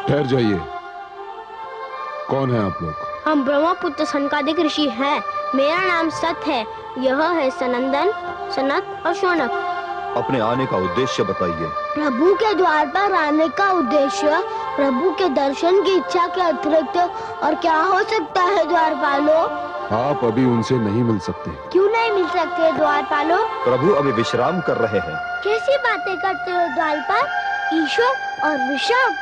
ठहर जाइए। कौन है आप लोग? हम ब्रह्मपुत्र सनकादिक ऋषि हैं। मेरा नाम सत है। यह है सनंदन, सनत और शौनक। अपने आने का उद्देश्य बताइए। प्रभु के द्वार पर आने का उद्देश्य प्रभु के दर्शन की इच्छा के अतिरिक्त और क्या हो सकता है द्वारपालो? आप अभी उनसे नहीं मिल सकते। क्यों नहीं मिल सकते द्वारपालो? प्रभु अभी विश्राम कर रहे हैं। कैसी बातें करते हो द्वारपाल? ईश्वर और विश्राम?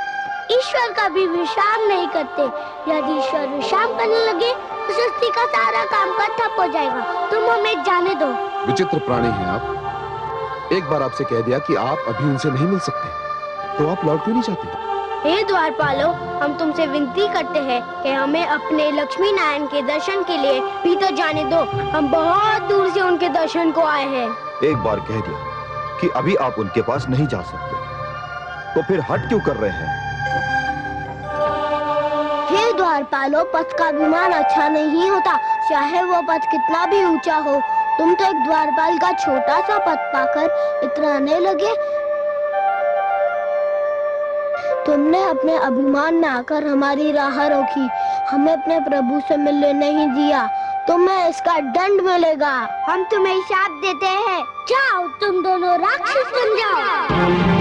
ईश्वर का भी विश्राम नहीं करते। यदि ईश्वर विश्राम करने लगे तो सृष्टि का सारा काम ठप हो जाएगा। तुम हमें जाने दो। विचित्र प्राणी हैं आप। एक बार आपसे कह दिया कि आप अभी उनसे नहीं मिल सकते, तो आप लौट क्यों नहीं जाते? हे द्वारपालो, हम तुमसे विनती करते हैं कि हमें अपने लक्ष्मी नारायण के दर्शन के लिए भीतर जाने दो। हम बहुत दूर से उनके दर्शन को आए हैं। एक बार कह दिया कि अभी आप उनके पास नहीं जा सकते, तो फिर हट क्यों कर रहे हैं? हे द्वारपालो, पथ का विमान अच्छा नहीं होता, चाहे वो पथ कितना भी ऊंचा हो। तुम तो एक द्वारपाल का छोटा सा पथ पाकर इतराने लगे। तुमने अपने अभिमान में आकर हमारी राह रोकी, हमें अपने प्रभु से मिलने नहीं दिया। तुम्हें इसका दंड मिलेगा। हम तुम्हें शाप देते हैं। जाओ, तुम दोनों राक्षस बन जाओ।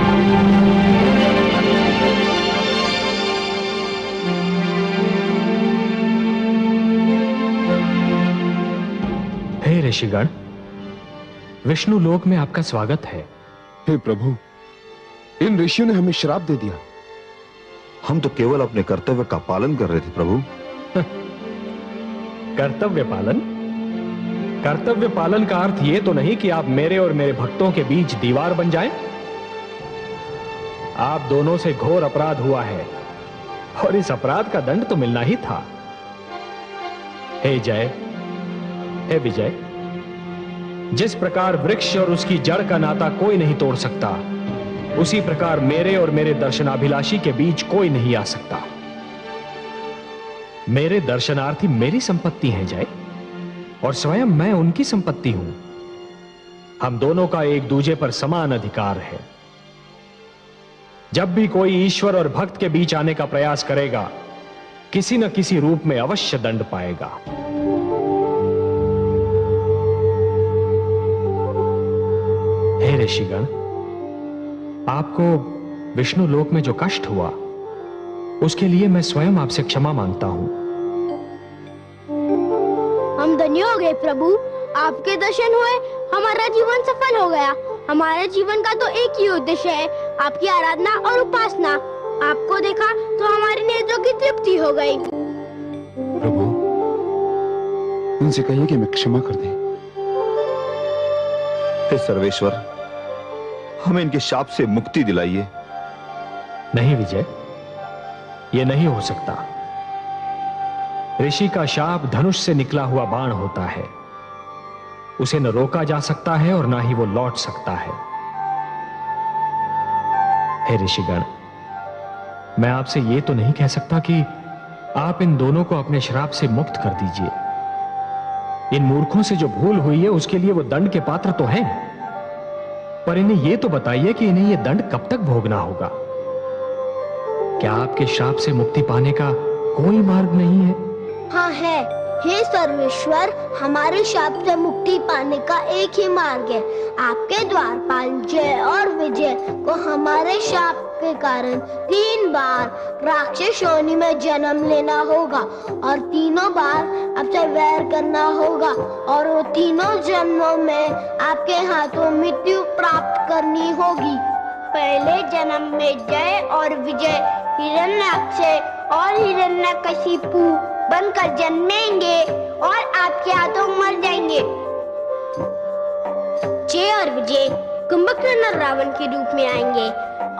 हे ऋषिगण, विष्णु लोक में आपका स्वागत है। हे प्रभु, इन ऋषियों ने हमें श्राप दे दिया। हम तो केवल अपने कर्तव्य का पालन कर रहे थे प्रभु। कर्तव्य पालन? कर्तव्य पालन का अर्थ यह तो नहीं कि आप मेरे और मेरे भक्तों के बीच दीवार बन जाएं। आप दोनों से घोर अपराध हुआ है और इस अपराध का दंड तो मिलना ही था। हे जय, हे विजय, जिस प्रकार वृक्ष और उसकी जड़ का नाता कोई नहीं तोड़ सकता, उसी प्रकार मेरे और मेरे दर्शनाभिलाषी के बीच कोई नहीं आ सकता। मेरे दर्शनार्थी मेरी संपत्ति हैं जय, और स्वयं मैं उनकी संपत्ति हूं। हम दोनों का एक दूसरे पर समान अधिकार है। जब भी कोई ईश्वर और भक्त के बीच आने का प्रयास करेगा, किसी न किसी रूप में अवश्य दंड पाएगा। हे ऋषिगण, आपको विष्णु लोक में जो कष्ट हुआ, उसके लिए मैं स्वयं आपसे क्षमा मांगता हूं। हम धन्य हो गए प्रभु, आपके दर्शन हुए, हमारा जीवन सफल हो गया। हमारे जीवन का तो एक ही उद्देश्य है, आपकी आराधना और उपासना। आपको देखा तो हमारी नेत्रों की तृप्ति हो गई। प्रभु, उनसे कहिए कि मैं क्षमा कर दें। हे सर्वेश्वर, हमें इनके शाप से मुक्ति दिलाइए। नहीं विजय, यह नहीं हो सकता। ऋषि का शाप धनुष से निकला हुआ बाण होता है। उसे न रोका जा सकता है और ना ही वो लौट सकता है। हे ऋषिगण, मैं आपसे यह तो नहीं कह सकता कि आप इन दोनों को अपने श्राप से मुक्त कर दीजिए। इन मूर्खों से जो भूल हुई है उसके लिए वो दंड के पात्र तो हैं, पर इन्हें यह तो बताइए कि इन्हें यह दंड कब तक भोगना होगा। क्या आपके श्राप से मुक्ति पाने का कोई मार्ग नहीं है? हाँ है। हे सर्वेश्वर, हमारे शाप से मुक्ति पाने का एक ही मार्ग है। आपके द्वारपाल जय और विजय को हमारे शाप के कारण 3 बार राक्षस योनि में जन्म लेना होगा और तीनों बार आपसे वैर करना होगा, और वो तीनों जन्मों में आपके हाथों मृत्यु प्राप्त करनी होगी। पहले जन्म में जय और विजय हिरण्याक्ष और हिरण्यकशिपु बनकर जन्मेंगे और आपके हाथों मर जाएंगे। जय और विजय कुंभकर्ण और रावण के रूप में आएंगे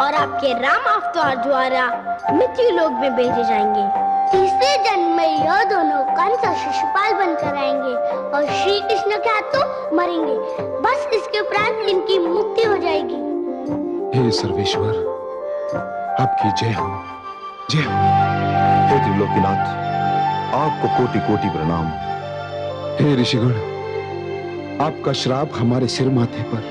और आपके राम अवतार द्वारा मृत्यु लोक में भेजे जाएंगे। तीसरे जन्म में यह दोनों कंस और शिशुपाल बनकर आएंगे और श्री कृष्ण के हाथों मरेंगे। बस इसके उपरांत इनकी मुक्ति हो जाएगी। हे सर्वेश्वर, आपकी जय हो, जय हो। हे त्रिलोकीनाथ, आपको कोटि कोटि प्रणाम। हे ऋषिगण, आपका श्राप हमारे सिर माथे पर।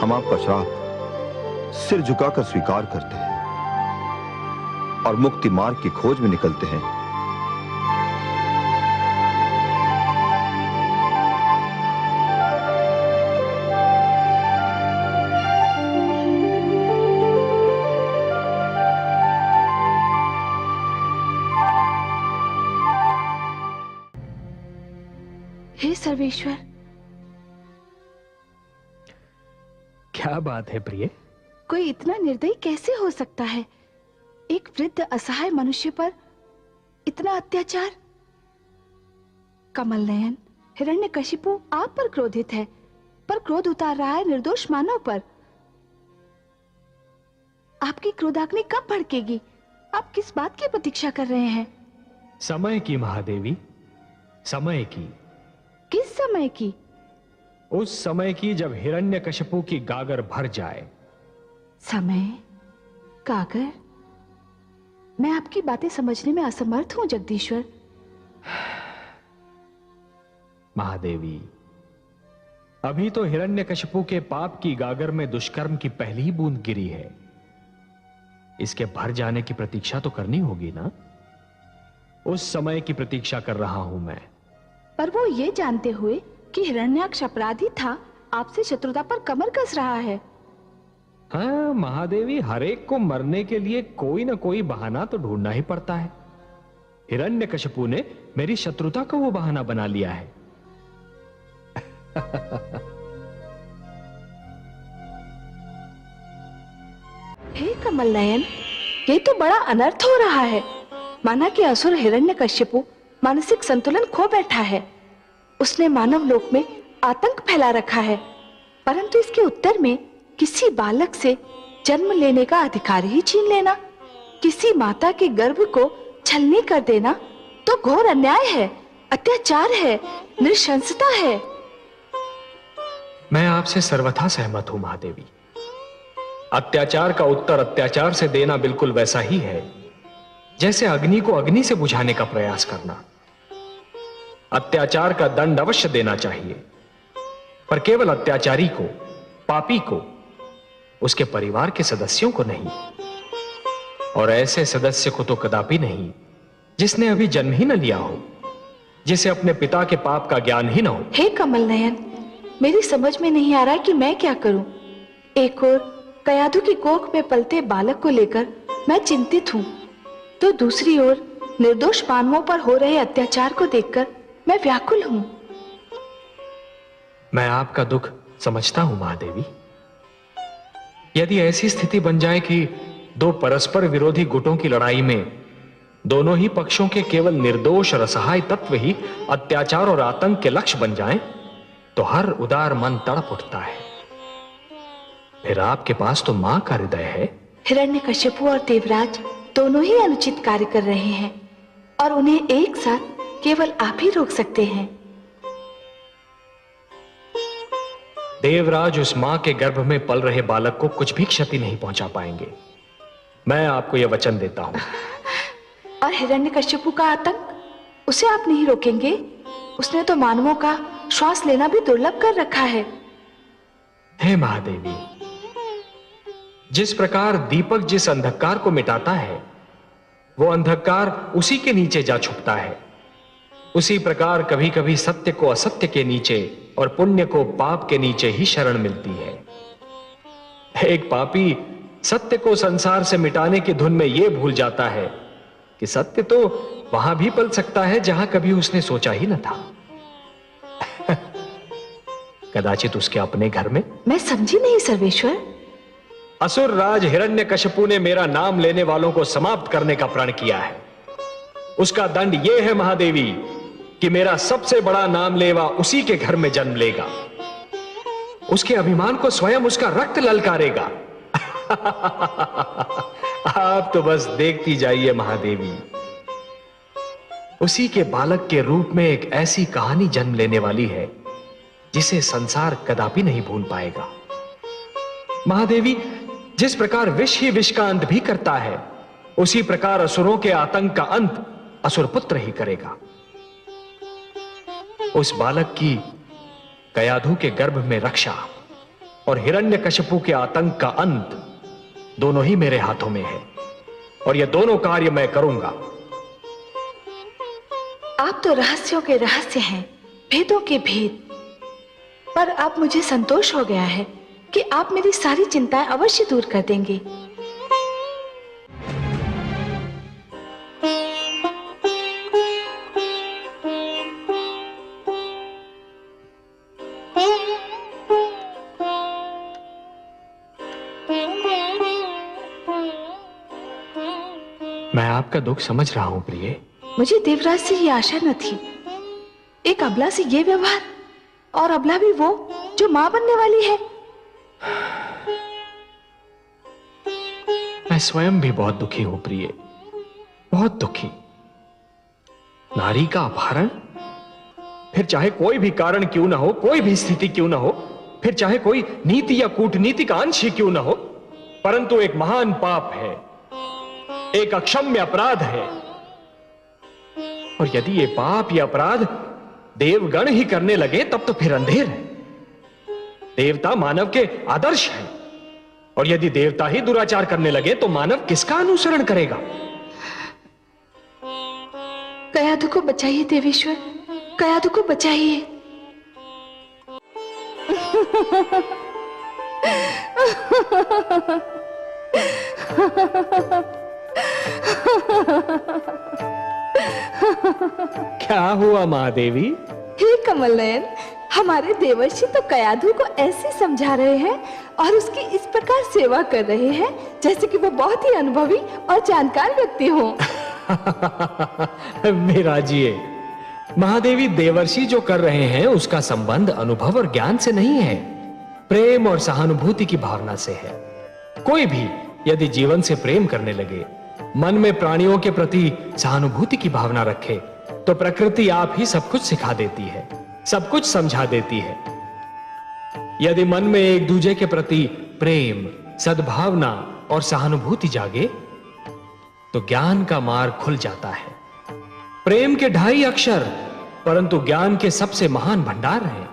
हम आपका श्राप सिर झुकाकर स्वीकार करते हैं। और मुक्ति मार्ग की खोज में निकलते हैं। हे सर्वेश्वर, क्या बात है प्रिय? कोई इतना निर्दयी कैसे हो सकता है? एक वृद्ध असहाय मनुष्य पर इतना अत्याचार। कमल नयन, हिरण्यकशिपु आप पर क्रोधित है, पर क्रोध उतार रहा है निर्दोष मानव पर। आपकी क्रोधाग्नि कब भड़केगी? आप किस बात की प्रतीक्षा कर रहे हैं? समय की महादेवी, समय की। किस समय की? उस समय की जब हिरण्यकशिपु की गागर भर जाए। समय? गागर? मैं आपकी बातें समझने में असमर्थ हूं जगदीश्वर। महादेवी, अभी तो हिरण्यकशिपु के पाप की गागर में दुष्कर्म की पहली ही बूंद गिरी है। इसके भर जाने की प्रतीक्षा तो करनी होगी ना? उस समय की प्रतीक्षा कर रहा हूं मैं। पर वो ये जानते हुए कि हिरण्याक्ष अपराधी था, आपसे शत्रुता पर कमर कस रहा है। हाँ महादेवी, हरेक को मरने के लिए कोई ना कोई बहाना तो ढूंढना ही पड़ता है। हिरण्यकशिपु ने मेरी शत्रुता को वो बहाना बना लिया है। हे कमल नयन, ये तो बड़ा अनर्थ हो रहा है। माना कि असुर हिरण्यकशिपु मानसिक संतुलन खो बैठा है। उसने मानव लोक में आतंक फैला रखा है, परंतु इसके उत्तर में किसी बालक से जन्म लेने का अधिकार ही छीन लेना, किसी माता के गर्भ को छलनी कर देना तो घोर अन्याय है, अत्याचार है, नृशंसता है। मैं आपसे सर्वथा सहमत हूं महादेवी। अत्याचार का उत्तर अत्याचार से देना बिल्कुल वैसा ही है जैसे अग्नि को अग्नि से बुझाने का प्रयास करना। अत्याचार का दंड अवश्य देना चाहिए, पर केवल अत्याचारी को, पापी को, उसके परिवार के सदस्यों को नहीं। और ऐसे सदस्य को तो कदापि नहीं जिसने अभी जन्म ही न लिया हो, जिसे अपने पिता के पाप का ज्ञान ही न हो। हे कमल नयन, मेरी समझ में नहीं आ रहा कि मैं क्या करूं। एक ओर कयाधु की कोख में पलते बालक को लेकर मैं चिंतित हूं, तो दूसरी ओर निर्दोष मानवों पर हो रहे अत्याचार को देखकर मैं व्याकुल हूं। मैं आपका दुख समझता हूं महादेवी। यदि ऐसी स्थिति बन जाए कि दो परस्पर विरोधी गुटों की लड़ाई में दोनों ही पक्षों के केवल निर्दोष और असहाय तत्व ही अत्याचार और आतंक के लक्ष्य बन जाएं, तो हर उदार मन तड़प उठता है। फिर आपके पास तो मां का हृदय है। हिरण्यकशिपु और देवराज दोनों ही अनुचित कार्य कर रहे हैं और उन्हें एक साथ केवल आप ही रोक सकते हैं। देवराज उस मां के गर्भ में पल रहे बालक को कुछ भी क्षति नहीं पहुंचा पाएंगे। मैं आपको यह वचन देता हूं। और हिरण्यकशिपु का आतंक, उसे आप नहीं रोकेंगे? उसने तो मानवों का श्वास लेना भी दुर्लभ कर रखा है। हे महादेवी, जिस प्रकार दीपक जिस अंधकार को मिटाता है, वो अंधकार उसी के नीचे जा छुपता है, उसी प्रकार कभी कभी सत्य को असत्य के नीचे और पुण्य को पाप के नीचे ही शरण मिलती है। एक पापी सत्य को संसार से मिटाने की धुन में यह भूल जाता है कि सत्य तो वहां भी पल सकता है जहां कभी उसने सोचा ही न था। कदाचित उसके अपने घर में। मैं समझी नहीं सर्वेश्वर। असुर राज हिरण्यकशिपु ने मेरा नाम लेने वालों को समाप्त करने का प्रण किया है। उसका दंड यह है महादेवी कि मेरा सबसे बड़ा नाम लेवा उसी के घर में जन्म लेगा, उसके अभिमान को स्वयं उसका रक्त ललकारेगा। आप तो बस देखती जाइए महादेवी, उसी के बालक के रूप में एक ऐसी कहानी जन्म लेने वाली है जिसे संसार कदापि नहीं भूल पाएगा। महादेवी, जिस प्रकार विष ही विष का अंत भी करता है, उसी प्रकार असुरों के आतंक का अंत असुर पुत्र ही करेगा। उस बालक की कयाधु के गर्भ में रक्षा और हिरण्यकशिपु के आतंक का अंत दोनों ही मेरे हाथों में है। और ये दोनों कार्य मैं करूंगा। आप तो रहस्यों के रहस्य हैं, भेदों के भेद। पर अब मुझे संतोष हो गया है कि आप मेरी सारी चिंताएं अवश्य दूर कर देंगे। मैं आपका दुख समझ रहा हूं प्रिय। मुझे देवराज से ये आशा न थी। एक अबला से ये व्यवहार, और अबला भी वो जो मां बनने वाली है। मैं स्वयं भी बहुत दुखी हूं प्रिय, बहुत दुखी। नारी का अपहरण, फिर चाहे कोई भी कारण क्यों ना हो, कोई भी स्थिति क्यों ना हो, फिर चाहे कोई नीति या कूटनीति का अंश ही क्यों ना हो, परंतु एक महान पाप है, एक अक्षम्य अपराध है। और यदि ये पाप या अपराध देवगण ही करने लगे तब तो फिर अंधेर है। देवता मानव के आदर्श है, और यदि देवता ही दुराचार करने लगे तो मानव किसका अनुसरण करेगा? कयाधु को बचाइए देवेश्वर, कयाधु को बचाइए। क्या हुआ महादेवी? हे कमल नयन, हमारे देवर्षि तो कयाधु को ऐसे समझा रहे हैं और उसकी इस प्रकार सेवा कर रहे हैं जैसे कि वो बहुत ही अनुभवी और जानकार व्यक्ति हो। विराजिए, महादेवी देवर्षि जो कर रहे हैं उसका संबंध अनुभव और ज्ञान से नहीं है, प्रेम और सहानुभूति की भावना से है। कोई भी यदि जीवन से प्रेम करने लगे, मन में प्राणियों के प्रति सहानुभूति की भावना रखे, तो प्रकृति आप ही सब कुछ सिखा देती है, सब कुछ समझा देती है। यदि मन में एक दूसरे के प्रति प्रेम, सद्भावना और सहानुभूति जागे तो ज्ञान का मार्ग खुल जाता है। प्रेम के 2.5 अक्षर परंतु ज्ञान के सबसे महान भंडार हैं।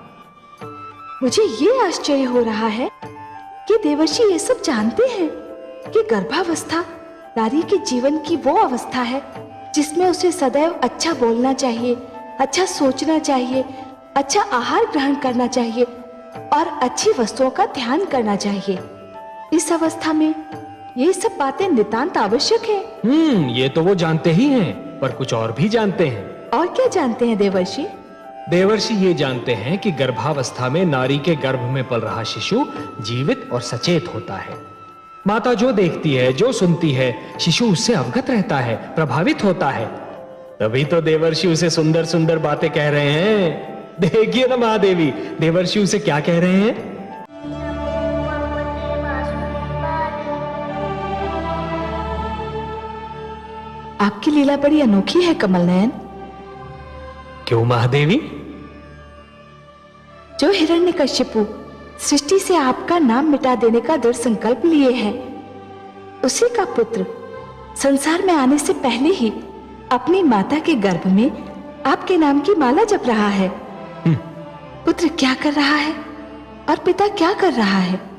मुझे ये आश्चर्य हो रहा है कि देवर्षि ये सब जानते हैं कि गर्भावस्था नारी के जीवन की वो अवस्था है जिसमें उसे सदैव अच्छा बोलना चाहिए, अच्छा सोचना चाहिए, अच्छा आहार ग्रहण करना चाहिए और अच्छी वस्तुओं का ध्यान करना चाहिए। इस अवस्था में ये सब बातें नितांत आवश्यक है। ये तो वो जानते ही हैं, पर कुछ और भी जानते हैं। और क्या जानते हैं देवर्षि? देवर्षि ये जानते हैं कि गर्भावस्था में नारी के गर्भ में पल रहा शिशु जीवित और सचेत होता है। माता जो देखती है, जो सुनती है, शिशु उससे अवगत रहता है, प्रभावित होता है। तभी तो देवर्षि उसे सुंदर सुंदर बातें कह रहे हैं। देखिए ना महादेवी, देवर्षि उसे क्या कह रहे हैं? आपकी लीला बड़ी अनोखी है कमल नयन। क्यों महादेवी? जो हिरण्यकश्यपु सृष्टि से आपका नाम मिटा देने का दृढ़ संकल्प लिए हैं, उसी का पुत्र संसार में आने से पहले ही अपनी माता के गर्भ में आपके नाम की माला जप रहा है। पुत्र क्या कर रहा है और पिता क्या कर रहा है?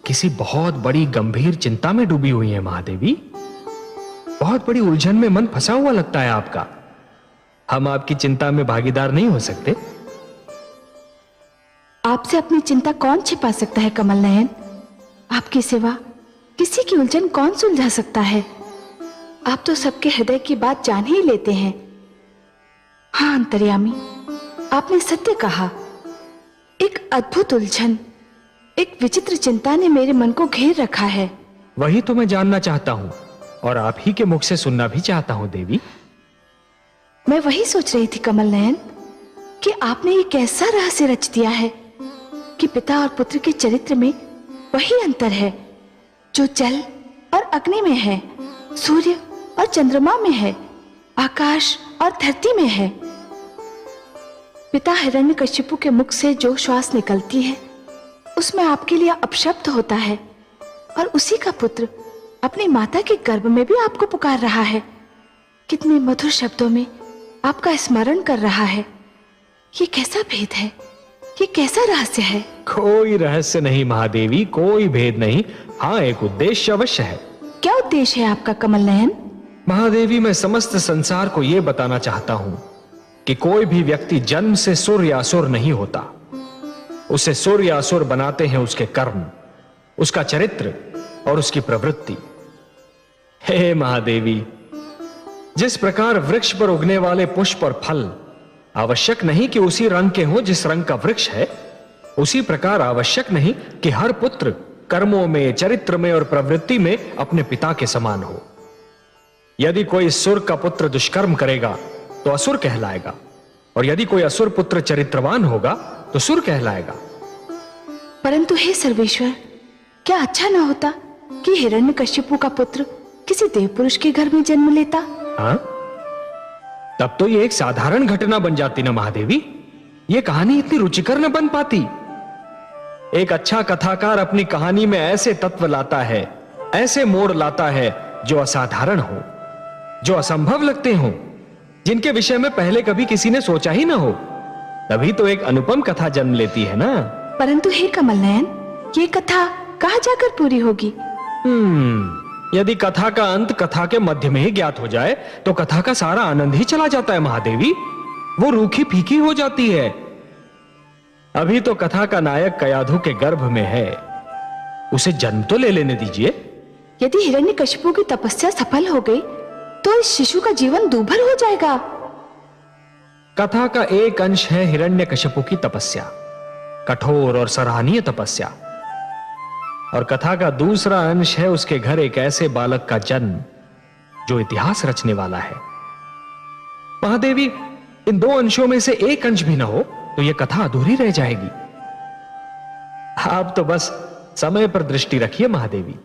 किसी बहुत बड़ी गंभीर चिंता में डूबी हुई है महादेवी। बहुत बड़ी उलझन में मन फंसा हुआ लगता है आपका। हम आपकी चिंता में भागीदार नहीं हो सकते। आपसे अपनी चिंता कौन छिपा सकता है कमल नयन? आपकी सिवा किसी की उलझन कौन सुलझा सकता है? आप तो सबके हृदय की बात जान ही लेते हैं। हाँ अंतर्यामी, आपने सत्य कहा। एक अद्भुत उलझन, एक विचित्र चिंता ने मेरे मन को घेर रखा है। वही तो मैं जानना चाहता हूं और आप ही के मुख से सुनना भी चाहता हूं देवी। मैं वही सोच रही थी कमल नयन कि आपने ये कैसा रहस्य रच दिया है कि पिता और पुत्र के चरित्र में वही अंतर है जो जल और अग्नि में है, सूर्य और चंद्रमा में है, आकाश और धरती में है। पिता हिरण्यकशिपु के मुख से जो श्वास निकलती है उसमें आपके लिए अपशब्द होता है और उसी का पुत्र अपनी माता के गर्भ में भी आपको पुकार रहा है। कितने मधुर शब्दों में आपका स्मरण कर रहा है। ये कैसा भेद है, ये कैसा रहस्य है? कोई रहस्य नहीं महादेवी, कोई भेद नहीं। हाँ, एक उद्देश्य अवश्य है। क्या उद्देश्य है आपका कमल नयन? महादेवी, मैं समस्त संसार को यह बताना चाहता हूं कि कोई भी व्यक्ति जन्म से सुर या असुर नहीं होता। उसे सुर या असुर बनाते हैं उसके कर्म, उसका चरित्र और उसकी प्रवृत्ति। हे महादेवी, जिस प्रकार वृक्ष पर उगने वाले पुष्प और फल आवश्यक नहीं कि उसी रंग के हों जिस रंग का वृक्ष है, उसी प्रकार आवश्यक नहीं कि हर पुत्र कर्मों में, चरित्र में और प्रवृत्ति में अपने पिता के समान हो। यदि कोई सुर का पुत्र दुष्कर्म करेगा तो असुर कहलाएगा, और यदि कोई असुर पुत्र चरित्रवान होगा तो सुर कहलाएगा। परंतु हे सर्वेश्वर, क्या अच्छा ना होता कि हिरण्यकशिपु का पुत्र किसी देव पुरुष के घर में जन्म लेता? हाँ? तब तो ये एक साधारण घटना बन जाती ना महादेवी। ये कहानी इतनी रुचिकर न बन पाती। एक अच्छा कथाकार अपनी कहानी में ऐसे तत्व लाता है, ऐसे मोड़ लाता है जो असाधारण हो, जो असंभव लगते हो, जिनके विषय में पहले कभी किसी ने सोचा ही ना हो। तभी तो एक अनुपम कथा जन्म लेती है ना। परंतु हे कमल नयन, ये कथा कहां जाकर पूरी होगी? यदि कथा का अंत कथा के मध्य में ही ज्ञात हो जाए तो कथा का सारा आनंद ही चला जाता है महादेवी। वो रूखी फीकी हो जाती है। अभी तो कथा का नायक कयाधु के गर्भ में है, उसे जन्म तो ले लेने दीजिए। यदि हिरण्यकशिपु की तपस्या सफल हो गई तो इस शिशु का जीवन दूभर हो जाएगा। कथा का एक अंश है हिरण्यकशिपु की तपस्या, कठोर और सराहनीय तपस्या, और कथा का दूसरा अंश है उसके घर एक ऐसे बालक का जन्म जो इतिहास रचने वाला है। महादेवी, इन दो अंशों में से एक अंश भी ना हो तो यह कथा अधूरी रह जाएगी। आप तो बस समय पर दृष्टि रखिए महादेवी।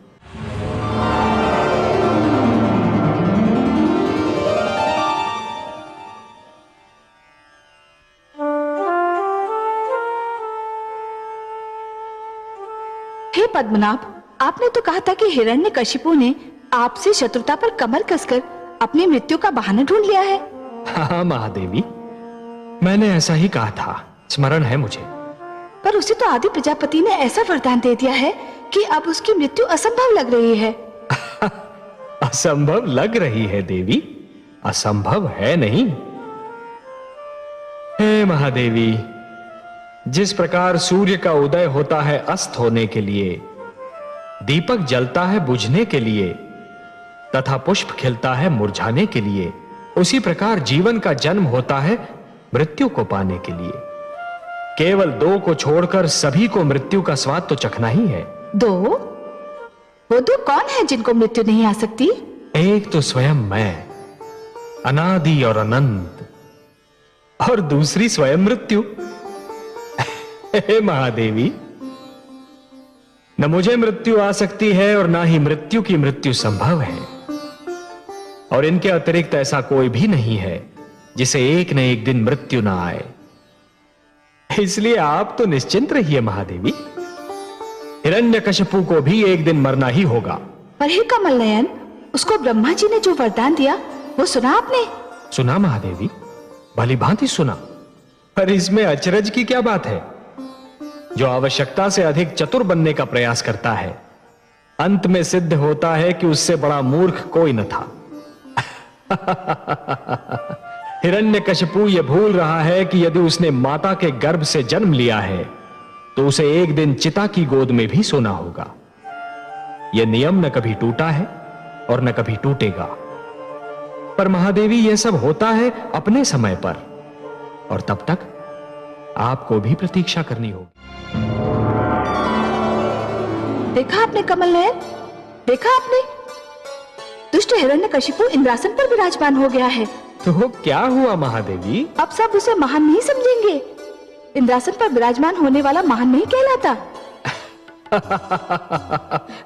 हे पद्मनाभ, आपने तो कहा था कि हिरण्यकशिपु ने आपसे शत्रुता पर कमर कसकर अपनी मृत्यु का बहाना ढूंढ लिया है। हाँ महादेवी, मैंने ऐसा ही कहा था, स्मरण है मुझे। पर उसे तो आदि प्रजापति ने ऐसा वरदान दे दिया है कि अब उसकी मृत्यु असंभव लग रही है। असंभव लग रही है देवी, असंभव है नहीं। हे महादेवी, जिस प्रकार सूर्य का उदय होता है अस्त होने के लिए, दीपक जलता है बुझने के लिए, तथा पुष्प खिलता है मुरझाने के लिए, उसी प्रकार जीवन का जन्म होता है मृत्यु को पाने के लिए। केवल दो को छोड़कर सभी को मृत्यु का स्वाद तो चखना ही है। दो? वो दो कौन है जिनको मृत्यु नहीं आ सकती? एक तो स्वयं मैं, अनादि और अनंत, और दूसरी स्वयं मृत्यु। हे महादेवी, न मुझे मृत्यु आ सकती है और ना ही मृत्यु की मृत्यु संभव है, और इनके अतिरिक्त ऐसा कोई भी नहीं है जिसे एक न एक दिन मृत्यु ना आए। इसलिए आप तो निश्चिंत रहिए महादेवी, हिरण्यकशिपु को भी एक दिन मरना ही होगा। पर हे कमल नयन, उसको ब्रह्मा जी ने जो वरदान दिया वो सुना आपने? सुना महादेवी, भली भांति सुना। पर इसमें अचरज की क्या बात है? जो आवश्यकता से अधिक चतुर बनने का प्रयास करता है, अंत में सिद्ध होता है कि उससे बड़ा मूर्ख कोई न था। हिरण्यकशिपु यह भूल रहा है कि यदि उसने माता के गर्भ से जन्म लिया है तो उसे एक दिन चिता की गोद में भी सोना होगा। यह नियम न कभी टूटा है और न कभी टूटेगा। पर महादेवी, यह सब होता है अपने समय पर, और तब तक आपको भी प्रतीक्षा करनी होगी। देखा आपने कमल नयन, देखा आपने? दुष्ट हिरण्यकशिपु इंद्रासन पर विराजमान हो गया है। तो क्या हुआ महादेवी? अब सब उसे महान नहीं समझेंगे। इंद्रासन पर विराजमान होने वाला महान नहीं कहलाता।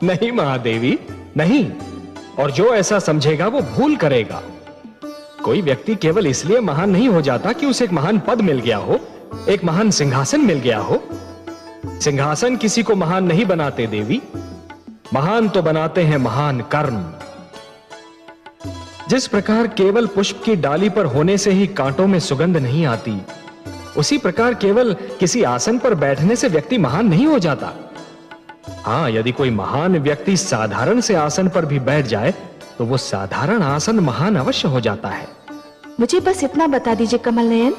नहीं महादेवी, नहीं। और जो ऐसा समझेगा वो भूल करेगा। कोई व्यक्ति केवल इसलिए महान नहीं हो जाता कि उसे एक महान पद मिल गया हो, एक महान सिंहासन मिल गया हो। सिंहासन किसी को महान नहीं बनाते देवी, महान तो बनाते हैं महान कर्म। जिस प्रकार केवल पुष्प की डाली पर होने से ही कांटों में सुगंध नहीं आती, उसी प्रकार केवल किसी आसन पर बैठने से व्यक्ति महान नहीं हो जाता। हाँ, यदि कोई महान व्यक्ति साधारण से आसन पर भी बैठ जाए तो वो साधारण आसन महान अवश्य हो जाता है। मुझे बस इतना बता दीजिए कमल नयन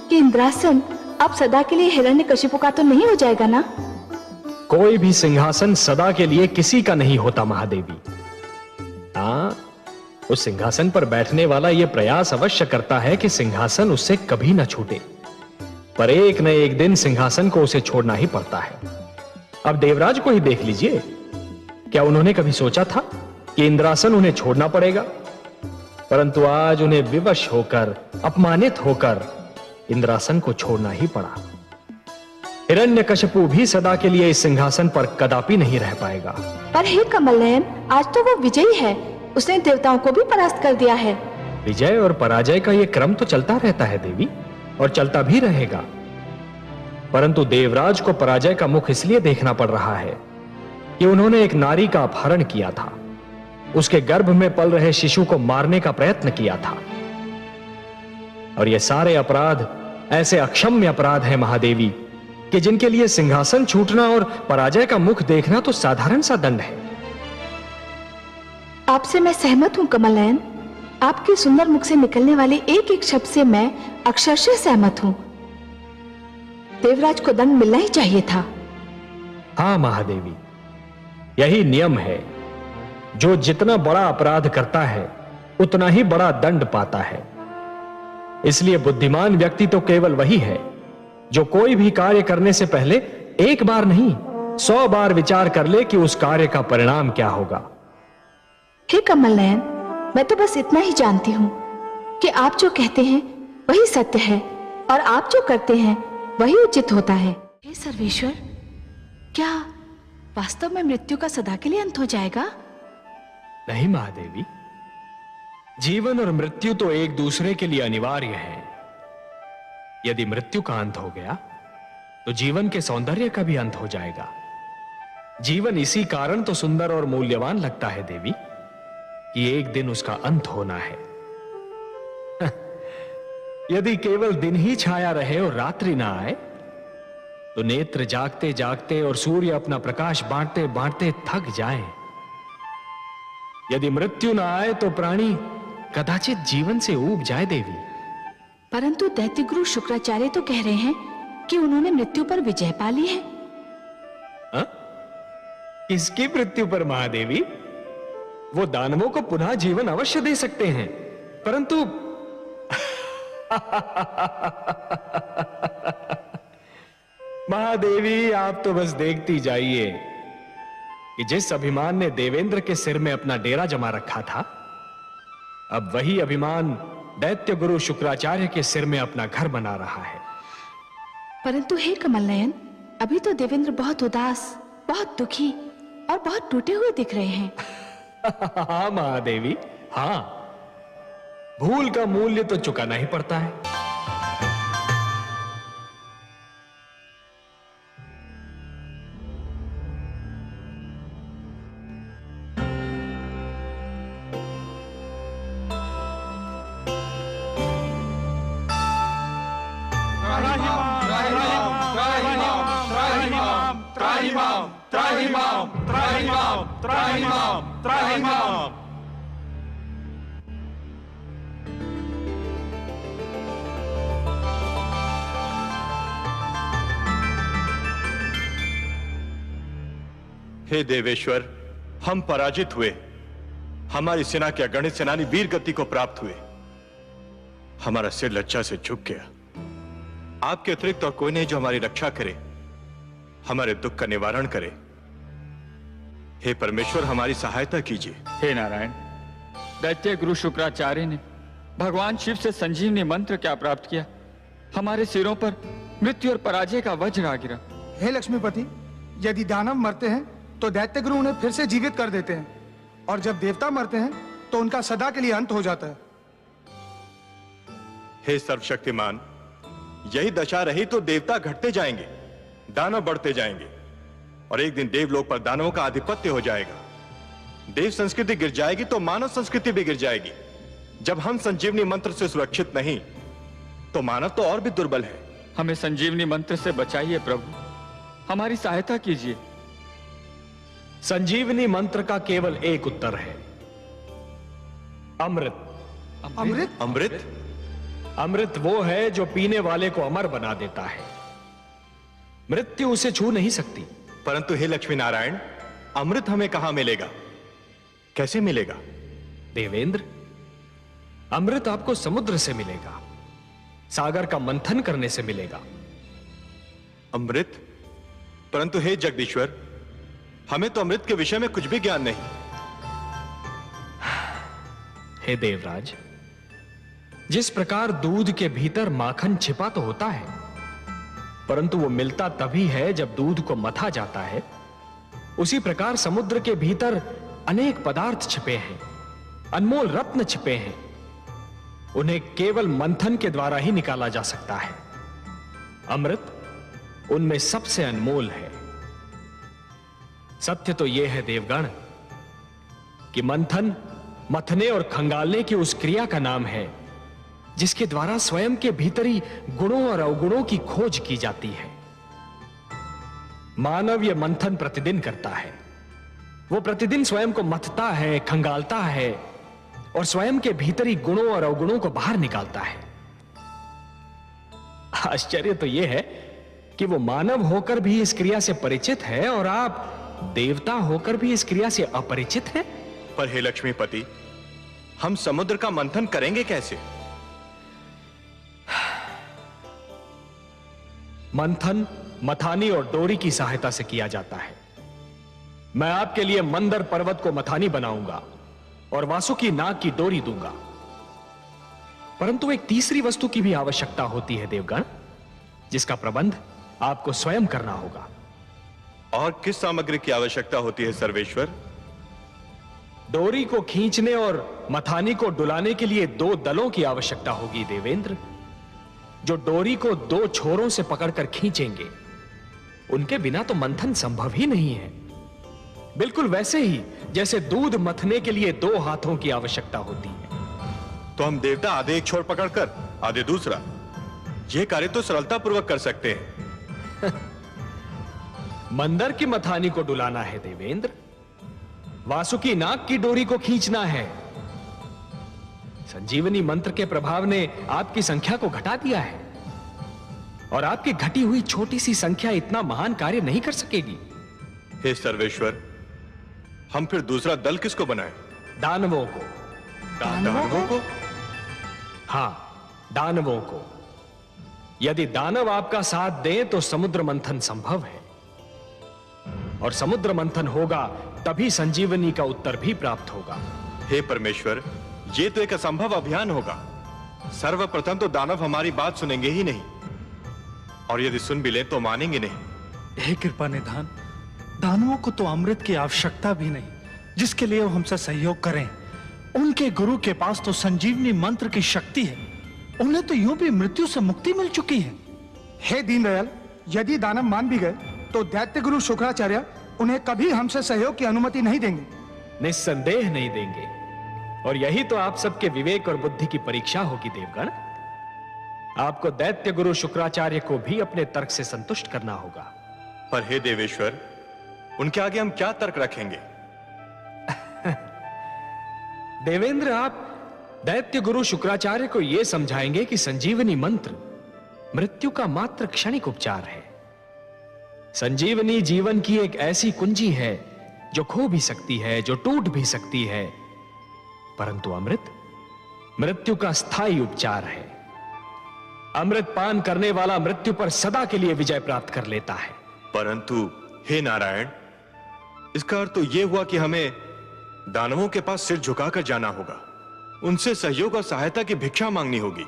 कि इंद्रासन अब सदा के लिए हिरण्यकशिपु का तो नहीं हो जाएगा ना? कोई भी सिंहासन सदा के लिए किसी का नहीं होता महादेवी। हाँ, उस सिंहासन पर बैठने वाला यह प्रयास अवश्य करता है कि सिंहासन उससे कभी ना छूटे, पर एक न एक दिन सिंहासन को उसे छोड़ना ही पड़ता है। अब देवराज को ही देख लीजिए, क्या उन्होंने कभी सोचा था कि इंद्रासन उन्हें छोड़ना पड़ेगा? परंतु आज उन्हें विवश होकर, अपमानित होकर इंद्रासन को छोड़ना ही पड़ा। हिरण्यकशिपु भी सदा के लिए इस सिंहासन पर कदापि नहीं रह पाएगा। पर हे कमल नयन, आज तो वो विजयी है, उसने देवताओं को भी परास्त कर दिया है। विजय और पराजय का यह क्रम तो चलता रहता है देवी, और चलता भी रहेगा। परंतु देवराज को पराजय का मुख इसलिए देखना पड़ रहा है कि उन्होंने एक नारी का अपहरण किया था, उसके गर्भ में पल रहे शिशु को मारने का प्रयत्न किया था। और ये सारे अपराध ऐसे अक्षम्य अपराध हैं महादेवी कि जिनके लिए सिंहासन छूटना और पराजय का मुख देखना तो साधारण सा दंड है। आपसे मैं सहमत हूं कमल नयन, आपके सुंदर मुख से निकलने वाले एक एक शब्द से मैं अक्षरशः सहमत हूं। देवराज को दंड मिलना ही चाहिए था। हाँ महादेवी, यही नियम है। जो जितना बड़ा अपराध करता है उतना ही बड़ा दंड पाता है। इसलिए बुद्धिमान व्यक्ति तो केवल वही है जो कोई भी कार्य करने से पहले एक बार नहीं 100 बार विचार कर ले कि उस कार्य का परिणाम क्या होगा। हे कमल नयन, मैं तो बस इतना ही जानती हूं कि आप जो कहते हैं वही सत्य है और आप जो करते हैं वही उचित होता है। हे सर्वेश्वर, क्या वास्तव में मृत्यु का सदा के लिए अंत हो जाएगा? नहीं महादेवी, जीवन और मृत्यु तो एक दूसरे के लिए अनिवार्य है। यदि मृत्यु का अंत हो गया तो जीवन के सौंदर्य का भी अंत हो जाएगा। जीवन इसी कारण तो सुंदर और मूल्यवान लगता है देवी कि एक दिन उसका अंत होना है। यदि केवल दिन ही छाया रहे और रात्रि ना आए तो नेत्र जागते जागते और सूर्य अपना प्रकाश बांटते बांटते थक जाएं। यदि मृत्यु ना आए तो प्राणी कदाचित जीवन से ऊब जाए देवी। परंतु दैत्य गुरु शुक्राचार्य तो कह रहे हैं कि उन्होंने मृत्यु पर विजय पा ली है। किसकी मृत्यु पर महादेवी? वो दानवों को पुनः जीवन अवश्य दे सकते हैं, परंतु महादेवी आप तो बस देखती जाइए कि जिस अभिमान ने देवेंद्र के सिर में अपना डेरा जमा रखा था, अब वही अभिमान दैत्य गुरु शुक्राचार्य के सिर में अपना घर बना रहा है। परंतु हे कमल नयन, अभी तो देवेंद्र बहुत उदास, बहुत दुखी और बहुत टूटे हुए दिख रहे हैं। हाँ महादेवी, हाँ, भूल का मूल्य तो चुकाना ही पड़ता है। हे देवेश्वर, हम पराजित हुए। हमारी सेना के अगणित सेनानी वीर गति को प्राप्त हुए। हमारा सिर लज्जा से झुक गया। आपके अतिरिक्त और कोई नहीं जो हमारी रक्षा करे, हमारे दुख का निवारण करे। हे परमेश्वर, हमारी सहायता कीजिए। हे नारायण, दैत्य गुरु शुक्राचार्य ने भगवान शिव से संजीवनी मंत्र क्या प्राप्त किया? हमारे सिरों पर मृत्यु और पराजय का वज्र आ गिरा। हे लक्ष्मीपति, यदि दानव मरते हैं तो दैत्य गुरु उन्हें फिर से जीवित कर देते हैं, और जब देवता मरते हैं तो उनका सदा के लिए अंत हो जाता है। हे सर्वशक्तिमान, यही दशा रही तो देवता घटते जाएंगे, दानव बढ़ते जाएंगे, और एक दिन देवलोक पर दानवों का आधिपत्य हो जाएगा। देव संस्कृति गिर जाएगी तो मानव संस्कृति भी गिर जाएगी। जब हम संजीवनी मंत्र से सुरक्षित नहीं तो मानव तो और भी दुर्बल है। हमें संजीवनी मंत्र से बचाइए प्रभु, हमारी सहायता कीजिए। संजीवनी मंत्र का केवल एक उत्तर है, अमृत। अमृत? अमृत? अमृत वो है जो पीने वाले को अमर बना देता है, मृत्यु उसे छू नहीं सकती। परंतु हे लक्ष्मी नारायण, अमृत हमें कहां मिलेगा, कैसे मिलेगा? देवेंद्र, अमृत आपको समुद्र से मिलेगा, सागर का मंथन करने से मिलेगा। अमृत? परंतु हे जगदीश्वर, हमें तो अमृत के विषय में कुछ भी ज्ञान नहीं। हे देवराज, जिस प्रकार दूध के भीतर माखन छिपा तो होता है, परंतु वो मिलता तभी है जब दूध को मथा जाता है, उसी प्रकार समुद्र के भीतर अनेक पदार्थ छिपे हैं, अनमोल रत्न छिपे हैं। उन्हें केवल मंथन के द्वारा ही निकाला जा सकता है। अमृत उनमें सबसे अनमोल है। सत्य तो यह है देवगण कि मंथन मथने और खंगालने की उस क्रिया का नाम है जिसके द्वारा स्वयं के भीतरी गुणों और अवगुणों की खोज की जाती है। मानव यह मंथन प्रतिदिन करता है। वो प्रतिदिन स्वयं को मथता है, खंगालता है और स्वयं के भीतरी गुणों और अवगुणों को बाहर निकालता है। आश्चर्य तो यह है कि वो मानव होकर भी इस क्रिया से परिचित है और आप देवता होकर भी इस क्रिया से अपरिचित हैं। पर हे लक्ष्मीपति, हम समुद्र का मंथन करेंगे कैसे? मंथन मथानी और डोरी की सहायता से किया जाता है। मैं आपके लिए मंदर पर्वत को मथानी बनाऊंगा और वासुकी नाग की डोरी दूंगा। परंतु एक तीसरी वस्तु की भी आवश्यकता होती है देवगण, जिसका प्रबंध आपको स्वयं करना होगा। और किस सामग्री की आवश्यकता होती है सर्वेश्वर? डोरी को खींचने और मथानी को डुलाने के लिए 2 दलों की आवश्यकता होगी देवेंद्र, जो डोरी को 2 छोरों से पकड़कर खींचेंगे। उनके बिना तो मंथन संभव ही नहीं है। बिल्कुल वैसे ही जैसे दूध मथने के लिए 2 हाथों की आवश्यकता होती है। तो हम देवता आधे एक छोर पकड़कर आधे दूसरा, यह कार्य तो सरलतापूर्वक कर सकते हैं। मंदर की मथानी को डुलाना है देवेंद्र, वासुकी नाग की डोरी को खींचना है। संजीवनी मंत्र के प्रभाव ने आपकी संख्या को घटा दिया है और आपकी घटी हुई छोटी सी संख्या इतना महान कार्य नहीं कर सकेगी। हे सर्वेश्वर, हम फिर दूसरा दल किसको बनाएं? दानवों को। दानवों को? हां, दानवों को। यदि दानव आपका साथ दें तो समुद्र मंथन संभव है, और समुद्र मंथन होगा तभी संजीवनी का उत्तर भी प्राप्त होगा। हे परमेश्वर, यह तो एक असंभव अभियान होगा। सर्वप्रथम तो दानव हमारी बात सुनेंगे ही नहीं, और यदि सुन भी लें तो मानेंगे नहीं। हे कृपा निधान, दानवों को तो अमृत की आवश्यकता भी नहीं, जिसके लिए वो हमसे सहयोग करें। उनके गुरु के पास तो संजीवनी मंत्र की शक्ति है, उन्हें तो यूं भी मृत्यु से मुक्ति मिल चुकी है। हे दीनदयाल, यदि दानव मान भी गए तो दैत्य गुरु शुक्राचार्य उन्हें कभी हमसे सहयोग की अनुमति नहीं देंगे। निस्संदेह नहीं देंगे, और यही तो आप सबके विवेक और बुद्धि की परीक्षा होगी देवगण। आपको दैत्य गुरु शुक्राचार्य को भी अपने तर्क से संतुष्ट करना होगा। पर हे देवेश्वर, उनके आगे हम क्या तर्क रखेंगे? देवेंद्र, आप दैत्य गुरु शुक्राचार्य को यह समझाएंगे कि संजीवनी मंत्र मृत्यु का मात्र क्षणिक उपचार है। संजीवनी जीवन की एक ऐसी कुंजी है जो खो भी सकती है, जो टूट भी सकती है, परंतु अमृत मृत्यु का स्थायी उपचार है। अमृत पान करने वाला मृत्यु पर सदा के लिए विजय प्राप्त कर लेता है। परंतु हे नारायण, इसका अर्थ तो यह हुआ कि हमें दानवों के पास सिर झुकाकर जाना होगा, उनसे सहयोग और सहायता की भिक्षा मांगनी होगी।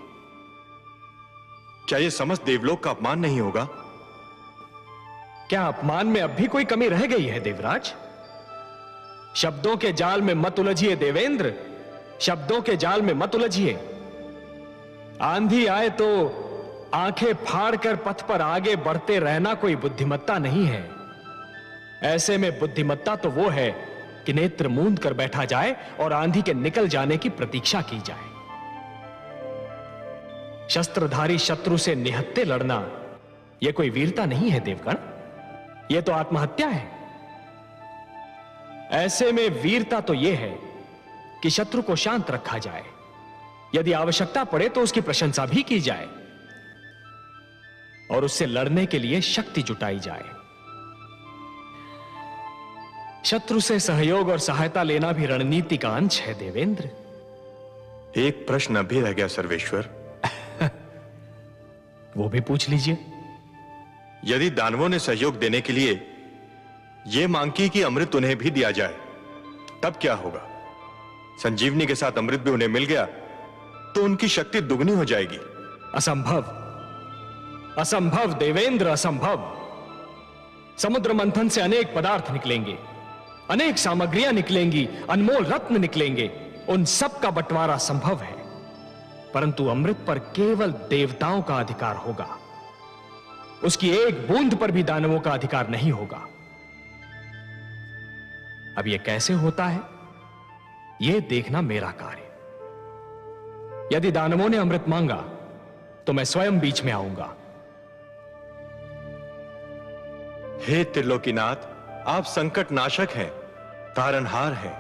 क्या यह समस्त देवलोक का अपमान नहीं होगा? क्या अपमान में अब भी कोई कमी रह गई है देवराज? शब्दों के जाल में मत उलझिए देवेंद्र, शब्दों के जाल में मत उलझिए। आंधी आए तो आंखें फाड़कर पथ पर आगे बढ़ते रहना कोई बुद्धिमत्ता नहीं है। ऐसे में बुद्धिमत्ता तो वो है कि नेत्र मूंद कर बैठा जाए और आंधी के निकल जाने की प्रतीक्षा की जाए। शस्त्रधारी शत्रु से निहत्थे लड़ना यह कोई वीरता नहीं है देवगण, यह तो आत्महत्या है। ऐसे में वीरता तो यह है कि शत्रु को शांत रखा जाए, यदि आवश्यकता पड़े तो उसकी प्रशंसा भी की जाए और उससे लड़ने के लिए शक्ति जुटाई जाए। शत्रु से सहयोग और सहायता लेना भी रणनीति का अंश है देवेंद्र। एक प्रश्न अभी रह गया सर्वेश्वर। वो भी पूछ लीजिए। यदि दानवों ने सहयोग देने के लिए यह मांग की कि अमृत उन्हें भी दिया जाए, तब क्या होगा? संजीवनी के साथ अमृत भी उन्हें मिल गया तो उनकी शक्ति दुगनी हो जाएगी। असंभव, असंभव देवेंद्र, असंभव। समुद्र मंथन से अनेक पदार्थ निकलेंगे, अनेक सामग्रियां निकलेंगी, अनमोल रत्न निकलेंगे, उन सब का बंटवारा संभव है, परंतु अमृत पर केवल देवताओं का अधिकार होगा। उसकी एक बूंद पर भी दानवों का अधिकार नहीं होगा। अब यह कैसे होता है, यह देखना मेरा कार्य। यदि दानवों ने अमृत मांगा तो मैं स्वयं बीच में आऊंगा। हे त्रिलोकीनाथ, आप संकट नाशक हैं, तारनहार हैं,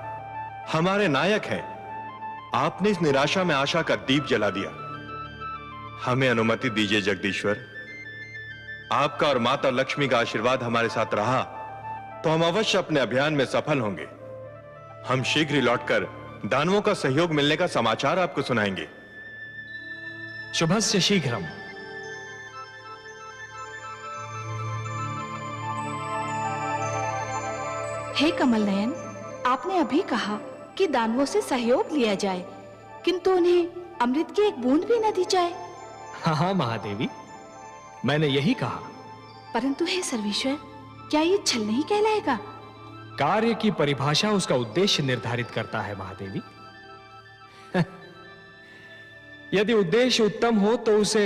हमारे नायक हैं। आपने इस निराशा में आशा का दीप जला दिया। हमें अनुमति दीजिए जगदीश्वर। आपका और माता लक्ष्मी का आशीर्वाद हमारे साथ रहा तो हम अवश्य अपने अभियान में सफल होंगे। हम शीघ्र ही लौटकर दानवों का सहयोग मिलने का समाचार आपको सुनाएंगे। शुभस्य शीघ्रम। हे कमल नयन, आपने अभी कहा कि दानवों से सहयोग लिया जाए, किंतु उन्हें अमृत की एक बूंद भी न दी जाए। हाँ महादेवी, मैंने यही कहा। परंतु हे सर्वेश्वर, क्या ये छल नहीं कहलाएगा? कार्य की परिभाषा उसका उद्देश्य निर्धारित करता है महादेवी। यदि उद्देश्य उत्तम हो तो उसे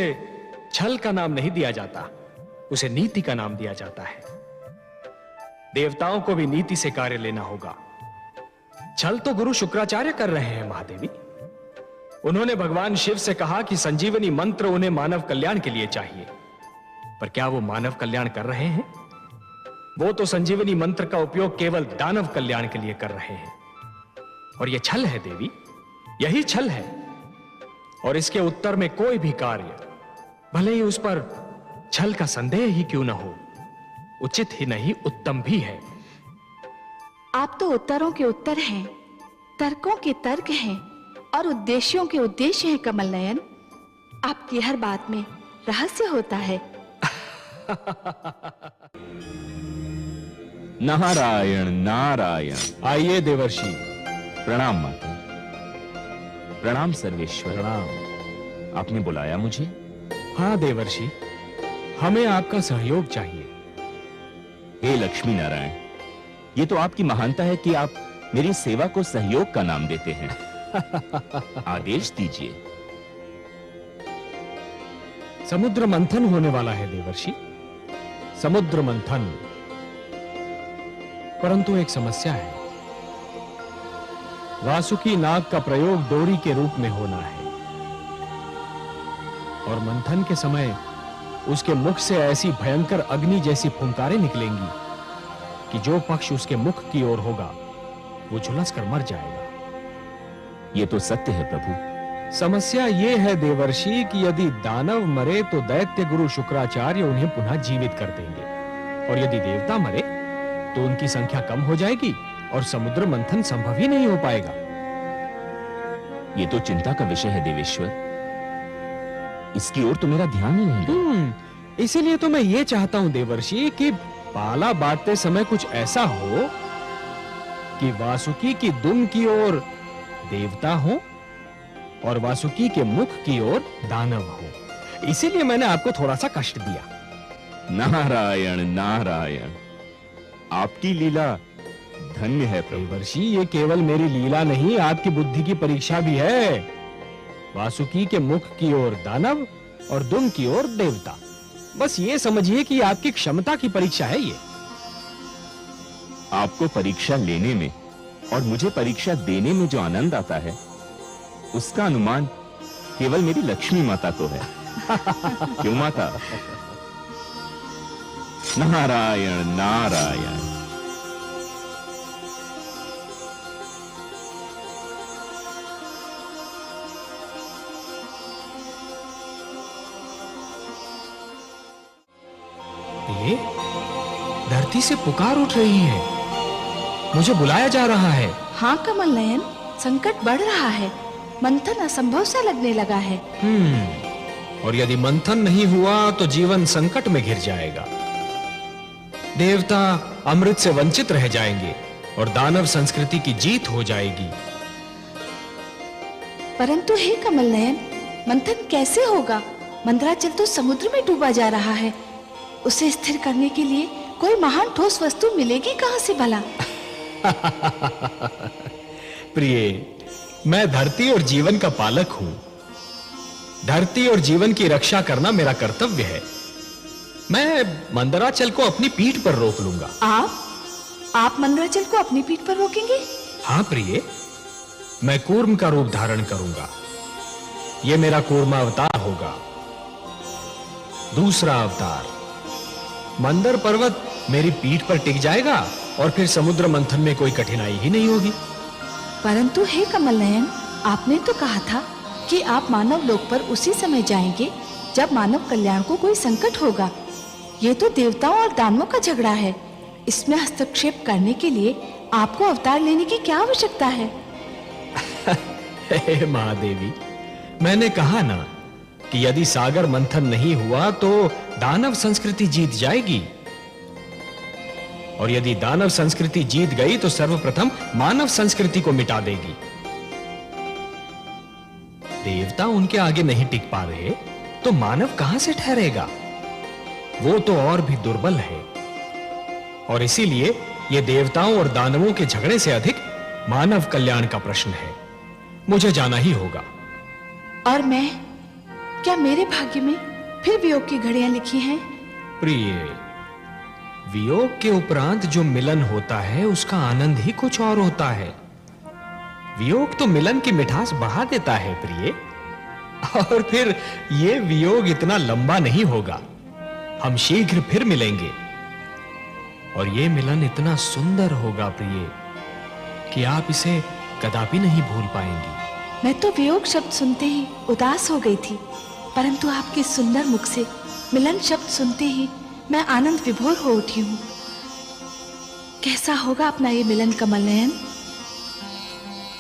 छल का नाम नहीं दिया जाता, उसे नीति का नाम दिया जाता है। देवताओं को भी नीति से कार्य लेना होगा। छल तो गुरु शुक्राचार्य कर रहे हैं महादेवी। उन्होंने भगवान शिव से कहा कि संजीवनी मंत्र उन्हें मानव कल्याण के लिए चाहिए, पर क्या वो मानव कल्याण कर रहे हैं? वो तो संजीवनी मंत्र का उपयोग केवल दानव कल्याण के लिए कर रहे हैं, और यह छल है देवी, यही छल है। और इसके उत्तर में कोई भी कार्य, भले ही उस पर छल का संदेह ही क्यों न हो, उचित ही नहीं उत्तम भी है। आप तो उत्तरों के उत्तर हैं, तर्कों के तर्क हैं और उद्देश्यों के उद्देश्य हैं कमल नयन। आपकी हर बात में रहस्य होता है। नारायण नारायण। आइए देवर्षि। प्रणाम माता। प्रणाम सर्वेश्वर। प्रणाम। आपने बुलाया मुझे? हाँ देवर्षि, हमें आपका सहयोग चाहिए। हे लक्ष्मी नारायण, ये तो आपकी महानता है कि आप मेरी सेवा को सहयोग का नाम देते हैं। आदेश दीजिए। समुद्र मंथन होने वाला है देवर्षि, समुद्र मंथन। परंतु एक समस्या है। वासुकी नाग का प्रयोग डोरी के रूप में होना है, और मंथन के समय उसके मुख से ऐसी भयंकर अग्नि जैसी फुंकारें निकलेंगी कि जो पक्ष उसके मुख की ओर होगा वो झुलस कर मर जाएगा। ये तो सत्य है प्रभु। समस्या ये है देवर्षि कि यदि दानव मरे तो दैत्य गुरु शुक्राचार्य उन्हें पुनः जीवित कर देंगे, और यदि देवता मरे तो उनकी संख्या कम हो जाएगी और समुद्र मंथन संभव ही नहीं हो पाएगा। ये तो चिंता का विषय है देवेश्वर, इसकी ओर तो मेरा ध्यान ही नहीं गया। इसीलिए तो मैं ये चाहता हूं देवर्षि कि पाला बांटते समय कुछ ऐसा हो कि वासुकी की दुम की ओर देवता हो और वासुकी के मुख की ओर दानव हो। इसीलिए मैंने आपको थोड़ा सा कष्ट दिया। नारायण नारायण, आपकी लीला धन्य है प्रभु। देवर्षि, ये केवल मेरी लीला नहीं, आपकी बुद्धि की परीक्षा भी है। वासुकी के मुख की ओर दानव और दुम की ओर देवता। बस ये समझिए कि आपकी क्षमता की परीक्षा है ये। आपको परीक्षा लेने में और मुझे परीक्षा देने में जो आनंद आता है, उसका अनुमान केवल मेरी लक्ष्मी माता को है। क्यों माता? नारायण नारायण। ये धरती से पुकार उठ रही है, मुझे बुलाया जा रहा है। हाँ कमल नयन, संकट बढ़ रहा है, मंथन असंभव सा लगने लगा है। और यदि मंथन नहीं हुआ तो जीवन संकट में घिर जाएगा। देवता अमृत से वंचित रह जाएंगे और दानव संस्कृति की जीत हो जाएगी। परंतु हे कमल नयन, मंथन कैसे होगा? मंदराचल तो समुद्र में डूबा जा रहा है। उसे स्थिर करने के लिए कोई महान ठोस वस्तु मिलेगी कहां से भला? प्रिय, मैं धरती और जीवन का पालक हूं। धरती और जीवन की रक्षा करना मेरा कर्तव्य है। मैं मंदराचल को अपनी पीठ पर रोक लूंगा। आप मंदराचल को अपनी पीठ पर रोकेंगे? हाँ प्रिय, मैं कूर्म का रूप धारण करूंगा। यह मेरा कूर्मा अवतार होगा। दूसरा अवतार, मंदर पर्वत मेरी पीठ पर टिक जाएगा और फिर समुद्र मंथन में कोई कठिनाई ही नहीं होगी। परंतु हे कमल नयन, आपने तो कहा था कि आप मानव लोक पर उसी समय जाएंगे जब मानव कल्याण को कोई संकट होगा। ये तो देवताओं और दानवों का झगड़ा है। इसमें हस्तक्षेप करने के लिए आपको अवतार लेने की क्या आवश्यकता है? हे महादेवी, मैंने कहा ना कि यदि सागर मंथन नहीं हुआ तो दानव संस्कृति जीत जाएगी, और यदि दानव संस्कृति जीत गई तो सर्वप्रथम मानव संस्कृति को मिटा देगी। देवता उनके आगे नहीं टिक पा रहे तो मानव कहां से ठहरेगा? वो तो और भी दुर्बल है। और इसीलिए यह देवताओं और दानवों के झगड़े से अधिक मानव कल्याण का प्रश्न है। मुझे जाना ही होगा। और मैं, क्या मेरे भाग्य में फिर वियोग की घड़ियां लिखी हैं? प्रिय, वियोग के उपरांत जो मिलन होता है उसका आनंद ही कुछ और होता है। वियोग तो मिलन की मिठास बढ़ा देता है प्रिय। और फिर यह वियोग इतना लंबा नहीं होगा। हम शीघ्र फिर मिलेंगे और यह मिलन इतना सुंदर होगा प्रिय कि आप इसे कदापि नहीं भूल पाएंगी। मैं तो वियोग शब्द सुनते ही उदास हो गई थी, परंतु आपके सुंदर मुख से मिलन शब्द सुनते ही मैं आनंद विभोर हो उठी हूं। कैसा होगा अपना ये मिलन कमल नयन?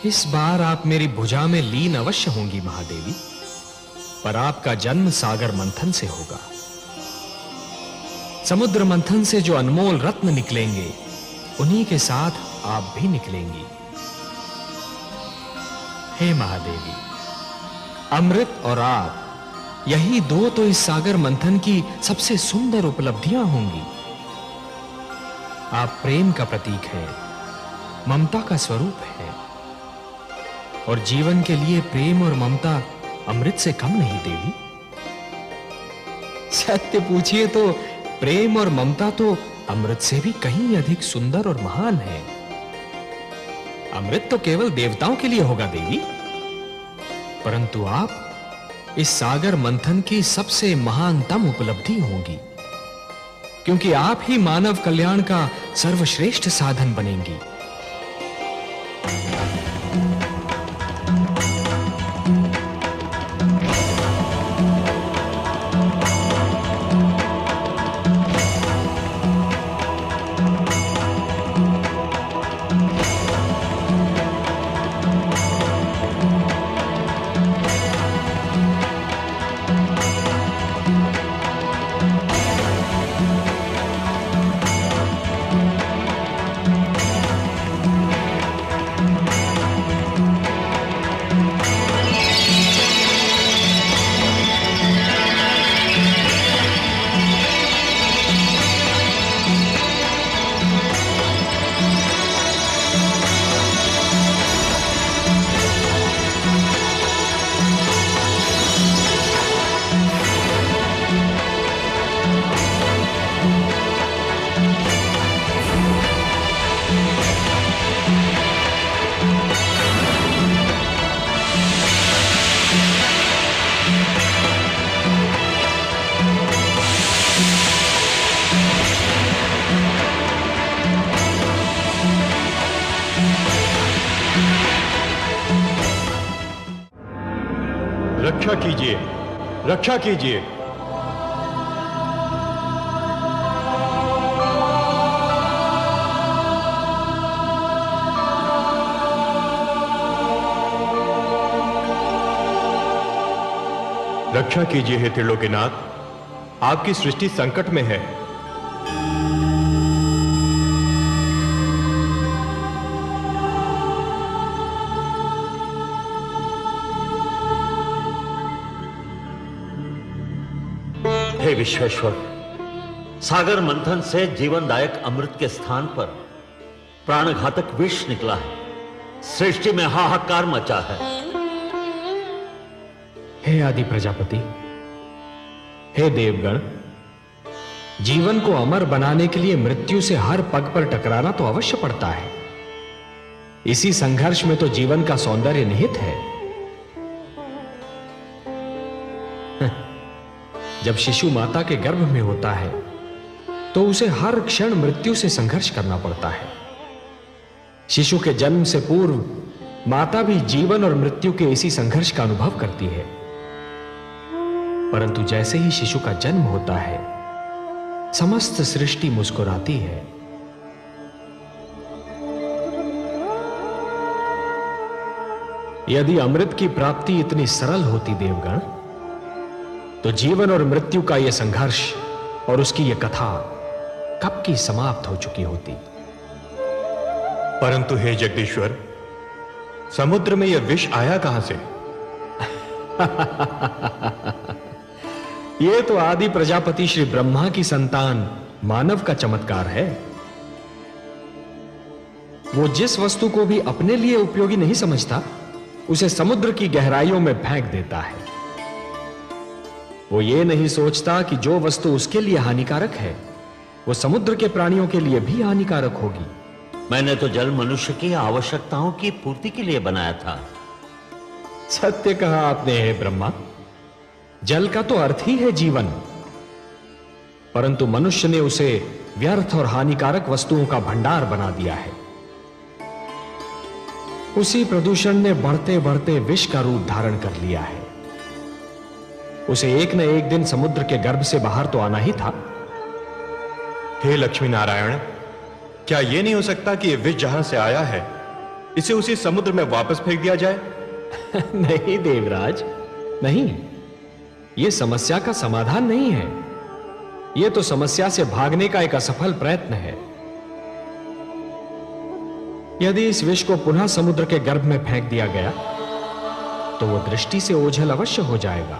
इस बार आप मेरी भुजा में लीन अवश्य होंगी महादेवी, पर आपका जन्म सागर मंथन से होगा। समुद्र मंथन से जो अनमोल रत्न निकलेंगे उन्हीं के साथ आप भी निकलेंगी। हे महादेवी, अमृत और आप, यही दो तो इस सागर मंथन की सबसे सुंदर उपलब्धियां होंगी। आप प्रेम का प्रतीक हैं, ममता का स्वरूप है, और जीवन के लिए प्रेम और ममता अमृत से कम नहीं देवी। सत्य पूछिए तो प्रेम और ममता तो अमृत से भी कहीं अधिक सुंदर और महान है। अमृत तो केवल देवताओं के लिए होगा देवी, परंतु आप इस सागर मंथन की सबसे महानतम उपलब्धि होंगी, क्योंकि आप ही मानव कल्याण का सर्वश्रेष्ठ साधन बनेंगी। रक्षा कीजिए, रक्षा कीजिए। रक्षा कीजिए हे त्रिलोकीनाथ, आपकी सृष्टि संकट में है। हे विश्वेश्वर, सागर मंथन से जीवनदायक अमृत के स्थान पर प्राणघातक विष निकला है। सृष्टि में हाहाकार मचा है। हे आदि प्रजापति, हे देवगण, जीवन को अमर बनाने के लिए मृत्यु से हर पग पर टकराना तो अवश्य पड़ता है। इसी संघर्ष में तो जीवन का सौंदर्य निहित है। जब शिशु माता के गर्भ में होता है तो उसे हर क्षण मृत्यु से संघर्ष करना पड़ता है। शिशु के जन्म से पूर्व माता भी जीवन और मृत्यु के इसी संघर्ष का अनुभव करती है। परंतु जैसे ही शिशु का जन्म होता है, समस्त सृष्टि मुस्कुराती है। यदि अमृत की प्राप्ति इतनी सरल होती देवगण, तो जीवन और मृत्यु का यह संघर्ष और उसकी यह कथा कब की समाप्त हो चुकी होती। परंतु हे जगदीश्वर, समुद्र में यह विष आया कहां से? यह तो आदि प्रजापति श्री ब्रह्मा की संतान मानव का चमत्कार है। वो जिस वस्तु को भी अपने लिए उपयोगी नहीं समझता, उसे समुद्र की गहराइयों में फेंक देता है। वो ये नहीं सोचता कि जो वस्तु उसके लिए हानिकारक है, वो समुद्र के प्राणियों के लिए भी हानिकारक होगी। मैंने तो जल मनुष्य की आवश्यकताओं की पूर्ति के लिए बनाया था। सत्य कहा आपने हे ब्रह्मा। जल का तो अर्थ ही है जीवन, परंतु मनुष्य ने उसे व्यर्थ और हानिकारक वस्तुओं का भंडार बना दिया है। उसी प्रदूषण ने बढ़ते बढ़ते विष का रूप धारण कर लिया है। उसे एक न एक दिन समुद्र के गर्भ से बाहर तो आना ही था। हे लक्ष्मी नारायण, क्या यह नहीं हो सकता कि यह विष जहां से आया है, इसे उसी समुद्र में वापस फेंक दिया जाए? नहीं देवराज, नहीं। यह समस्या का समाधान नहीं है। यह तो समस्या से भागने का एक असफल प्रयत्न है। यदि इस विष को पुनः समुद्र के गर्भ में फेंक दिया गया, तो वो दृष्टि से ओझल अवश्य हो जाएगा,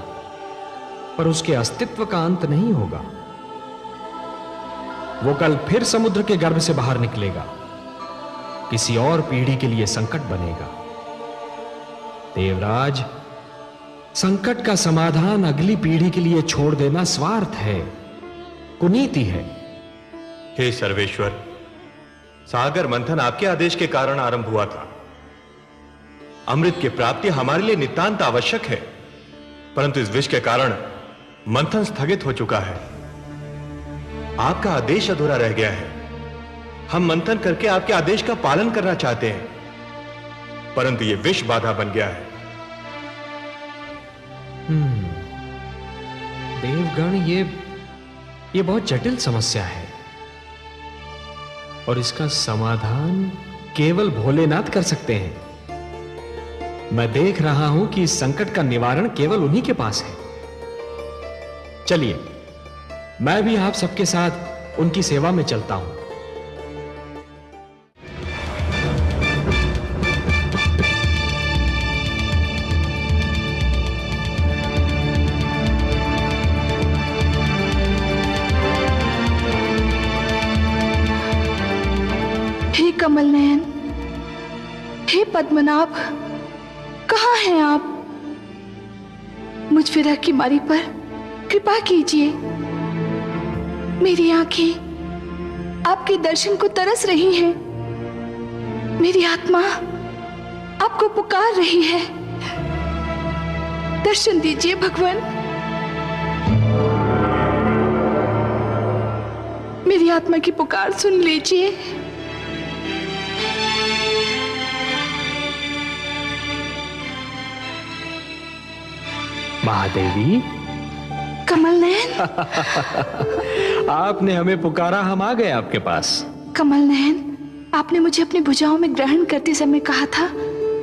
पर उसके अस्तित्व का अंत नहीं होगा। वो कल फिर समुद्र के गर्भ से बाहर निकलेगा, किसी और पीढ़ी के लिए संकट बनेगा। देवराज, संकट का समाधान अगली पीढ़ी के लिए छोड़ देना स्वार्थ है, कुनीति है। हे सर्वेश्वर, सागर मंथन आपके आदेश के कारण आरंभ हुआ था। अमृत की प्राप्ति हमारे लिए नितांत आवश्यक है, परंतु इस विष के कारण मंथन स्थगित हो चुका है। आपका आदेश अधूरा रह गया है। हम मंथन करके आपके आदेश का पालन करना चाहते हैं, परंतु यह विष बाधा बन गया है। देवगण, ये बहुत जटिल समस्या है और इसका समाधान केवल भोलेनाथ कर सकते हैं। मैं देख रहा हूं कि इस संकट का निवारण केवल उन्हीं के पास है। चलिए, मैं भी आप सबके साथ उनकी सेवा में चलता हूं। हे कमल नयन, हे पद्मनाभ, कहाँ हैं आप? मुझ विरह की मारी पर कृपा कीजिए। मेरी आंखें आपके दर्शन को तरस रही हैं। मेरी आत्मा आपको पुकार रही है। दर्शन दीजिए भगवान। मेरी आत्मा की पुकार सुन लीजिए। महादेवी। कमल नयन। आपने हमें पुकारा, हम आ गए आपके पास। कमल नयन, आपने मुझे अपनी भुजाओं में ग्रहण करते समय कहा था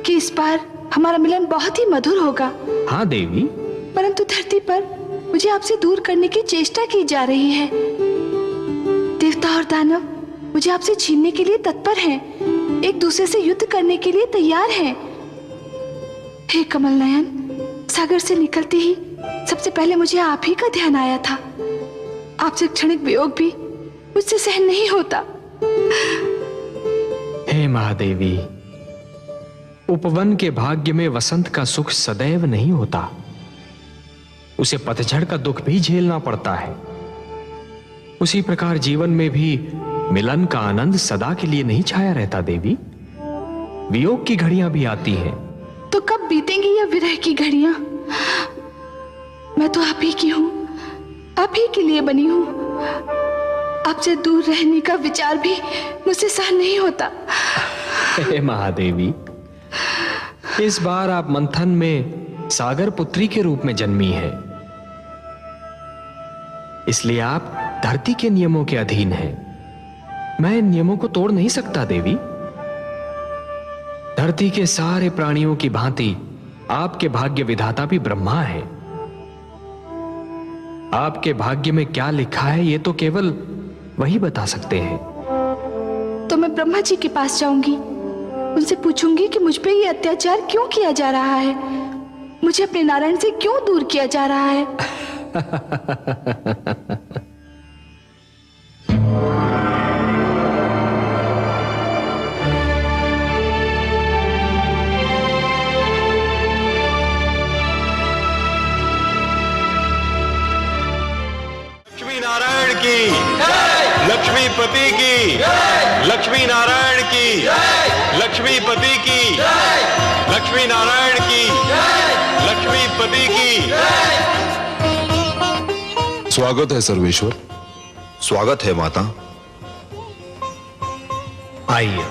कि इस बार हमारा मिलन बहुत ही मधुर होगा। हाँ देवी। परंतु धरती पर मुझे आपसे दूर करने की चेष्टा की जा रही है। देवता और दानव मुझे आपसे छीनने के लिए तत्पर हैं, एक दूसरे से युद्ध करने के लिए तैयार हैं। हे कमल नयन, सागर से निकलते ही सबसे पहले मुझे आप ही का ध्यान आया था। आपसे क्षणिक वियोग भी मुझसे सहन नहीं होता। हे महादेवी, उपवन के भाग्य में वसंत का सुख सदैव नहीं होता, उसे पतझड़ का दुख भी झेलना पड़ता है। उसी प्रकार जीवन में भी मिलन का आनंद सदा के लिए नहीं छाया रहता देवी, वियोग की घड़ियां भी आती हैं। तो कब बीतेंगी यह विरह की घड़ियां? मैं तो आप ही की हूं, आप ही के लिए बनी हूं। आपसे दूर रहने का विचार भी मुझसे सहन नहीं होता। हे महादेवी, इस बार आप मंथन में सागर पुत्री के रूप में जन्मी है, इसलिए आप धरती के नियमों के अधीन हैं। मैं इन नियमों को तोड़ नहीं सकता देवी। धरती के सारे प्राणियों की भांति आपके भाग्य विधाता भी ब्रह्मा है। आपके भाग्य में क्या लिखा है ये तो केवल वही बता सकते हैं। तो मैं ब्रह्मा जी के पास जाऊंगी, उनसे पूछूंगी कि मुझ पे ये अत्याचार क्यों किया जा रहा है, मुझे अपने नारायण से क्यों दूर किया जा रहा है। लक्ष्मी नारायण की, लक्ष्मीपति की, लक्ष्मी नारायण की, लक्ष्मीपति की, लक्ष्मी नारायण की, लक्ष्मीपति की। स्वागत है सर्वेश्वर। स्वागत है माता। आइए।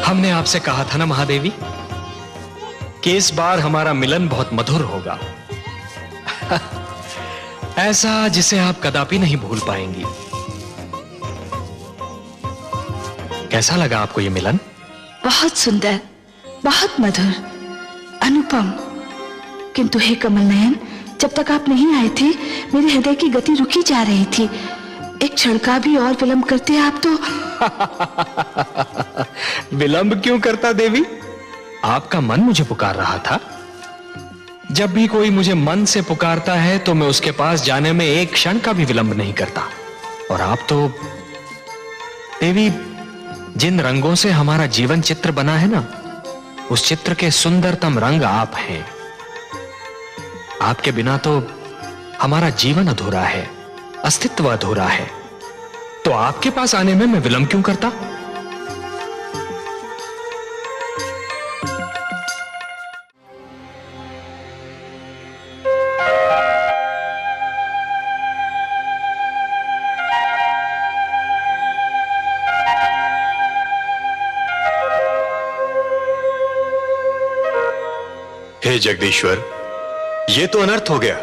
हमने आपसे कहा था ना महादेवी कि इस बार हमारा मिलन बहुत मधुर होगा, ऐसा जिसे आप कदापि नहीं भूल पाएंगी। कैसा लगा आपको यह मिलन? बहुत सुंदर, बहुत मधुर, अनुपम। किंतु हे कमल नयन, जब तक आप नहीं आए थे मेरे हृदय की गति रुकी जा रही थी। एक क्षण का भी और विलंब करते आप तो। विलंब क्यों करता देवी? आपका मन मुझे पुकार रहा था। जब भी कोई मुझे मन से पुकारता है तो मैं उसके पास जाने में एक क्षण का भी विलंब नहीं करता। और आप तो देवी, जिन रंगों से हमारा जीवन चित्र बना है ना, उस चित्र के सुंदरतम रंग आप हैं। आपके बिना तो हमारा जीवन अधूरा है, अस्तित्व अधूरा है। तो आपके पास आने में मैं विलंब क्यों करता? हे जगदीश्वर, ये तो अनर्थ हो गया।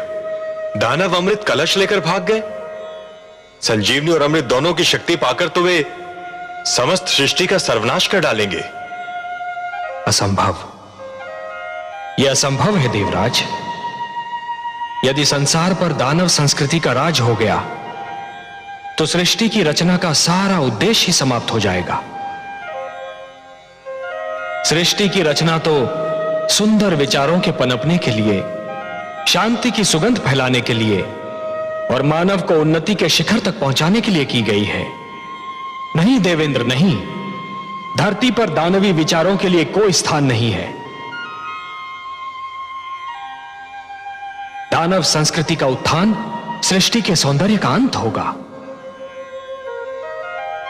दानव अमृत कलश लेकर भाग गए। संजीवनी और अमृत दोनों की शक्ति पाकर तो वे समस्त सृष्टि का सर्वनाश कर डालेंगे। असंभव, यह असंभव है देवराज। यदि संसार पर दानव संस्कृति का राज हो गया तो सृष्टि की रचना का सारा उद्देश्य ही समाप्त हो जाएगा। सृष्टि की रचना तो सुंदर विचारों के पनपने के लिए, शांति की सुगंध फैलाने के लिए और मानव को उन्नति के शिखर तक पहुंचाने के लिए की गई है। नहीं देवेंद्र, नहीं। धरती पर दानवी विचारों के लिए कोई स्थान नहीं है। दानव संस्कृति का उत्थान सृष्टि के सौंदर्य का अंत होगा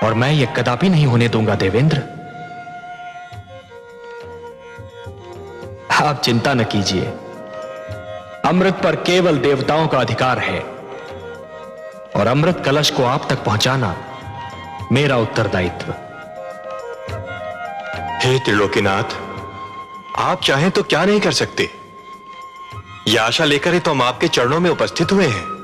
और मैं यह कदापि नहीं होने दूंगा देवेंद्र। आप चिंता न कीजिए, अमृत पर केवल देवताओं का अधिकार है और अमृत कलश को आप तक पहुंचाना मेरा उत्तरदायित्व। हे त्रिलोकीनाथ, आप चाहें तो क्या नहीं कर सकते। यह आशा लेकर ही तो हम आपके चरणों में उपस्थित हुए हैं।